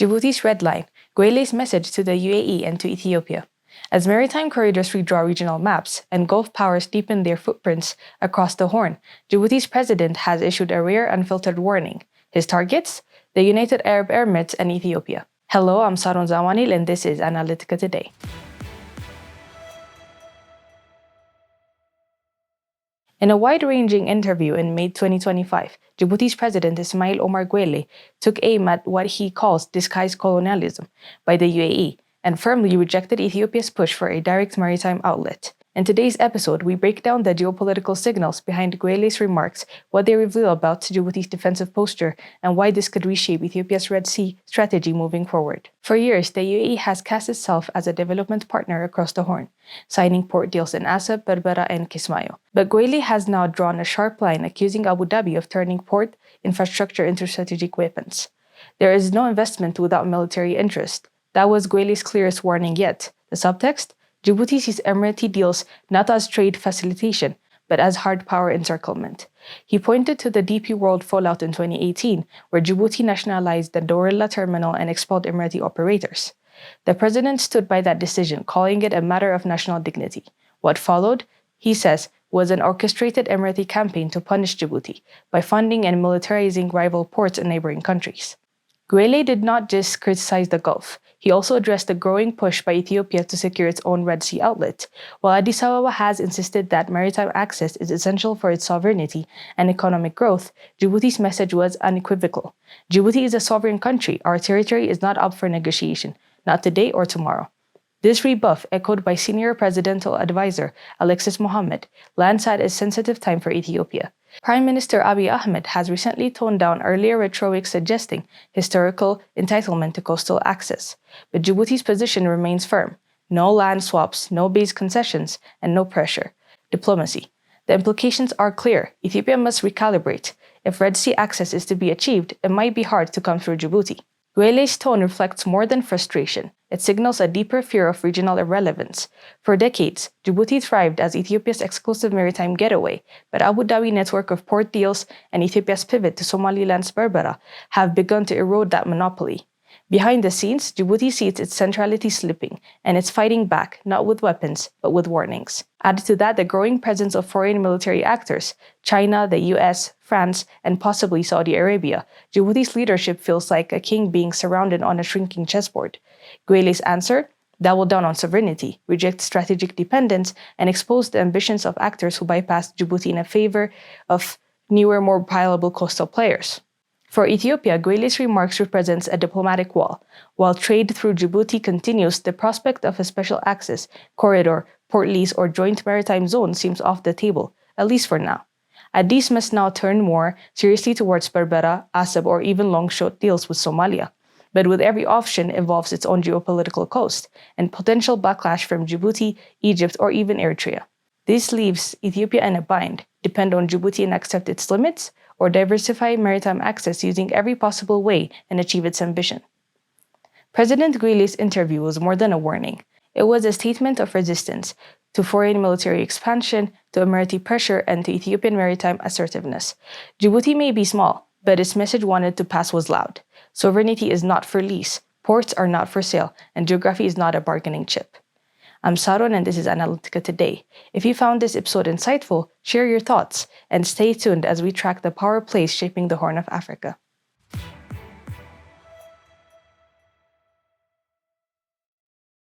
Djibouti's red line, Guelleh's message to the UAE and to Ethiopia. As maritime corridors redraw regional maps and Gulf powers deepen their footprints across the Horn, Djibouti's president has issued a rare, unfiltered warning. His targets? The United Arab Emirates and Ethiopia. Hello, I'm Saron Zawanil and this is Analytica Today. In a wide-ranging interview in May 2025, Djibouti's president Ismaïl Omar Guelleh took aim at what he calls disguised colonialism by the UAE and firmly rejected Ethiopia's push for a direct maritime outlet. In today's episode, we break down the geopolitical signals behind Guelleh's remarks, what they reveal about Djibouti's defensive posture, and why this could reshape Ethiopia's Red Sea strategy moving forward. For years, the UAE has cast itself as a development partner across the Horn, signing port deals in Asab, Berbera, and Kismayo. But Guelleh has now drawn a sharp line accusing Abu Dhabi of turning port infrastructure into strategic weapons. There is no investment without military interest. That was Guelleh's clearest warning yet. The subtext? Djibouti sees Emirati deals not as trade facilitation, but as hard power encirclement. He pointed to the DP World fallout in 2018, where Djibouti nationalized the Dorilla terminal and expelled Emirati operators. The president stood by that decision, calling it a matter of national dignity. What followed, he says, was an orchestrated Emirati campaign to punish Djibouti by funding and militarizing rival ports in neighboring countries. Guelleh did not just criticize the Gulf. He also addressed the growing push by Ethiopia to secure its own Red Sea outlet. While Addis Ababa has insisted that maritime access is essential for its sovereignty and economic growth, Djibouti's message was unequivocal. Djibouti is a sovereign country. Our territory is not up for negotiation, not today or tomorrow. This rebuff, echoed by senior presidential advisor Alexis Mohammed, lands at a sensitive time for Ethiopia. Prime Minister Abiy Ahmed has recently toned down earlier rhetoric suggesting historical entitlement to coastal access. But Djibouti's position remains firm. No land swaps, no base concessions, and no pressure. Diplomacy. The implications are clear. Ethiopia must recalibrate. If Red Sea access is to be achieved, it might be hard to come through Djibouti. Guelleh's tone reflects more than frustration. It signals a deeper fear of regional irrelevance. For decades, Djibouti thrived as Ethiopia's exclusive maritime getaway, but Abu Dhabi's network of port deals and Ethiopia's pivot to Somaliland's Berbera have begun to erode that monopoly. Behind the scenes, Djibouti sees its centrality slipping, and it's fighting back, not with weapons, but with warnings. Added to that, the growing presence of foreign military actors, China, the US, France, and possibly Saudi Arabia, Djibouti's leadership feels like a king being surrounded on a shrinking chessboard. Guelleh's answer? Double down on sovereignty, reject strategic dependence, and expose the ambitions of actors who bypass Djibouti in favor of newer, more viable coastal players. For Ethiopia, Guelleh's remarks represents a diplomatic wall. While trade through Djibouti continues, the prospect of a special access, corridor, port lease, or joint maritime zone seems off the table, at least for now. Addis must now turn more seriously towards Berbera, Asab, or even long-shot deals with Somalia. But with every option involves its own geopolitical cost and potential backlash from Djibouti, Egypt, or even Eritrea. This leaves Ethiopia in a bind: depend on Djibouti and accept its limits, or diversify maritime access using every possible way and achieve its ambition. President Guelleh's interview was more than a warning. It was a statement of resistance to foreign military expansion, to Emirati pressure, and to Ethiopian maritime assertiveness. Djibouti may be small, but its message wanted to pass was loud. Sovereignty is not for lease, ports are not for sale, and geography is not a bargaining chip. I'm Saron and this is Analytica Today. If you found this episode insightful, share your thoughts and stay tuned as we track the power plays shaping the Horn of Africa.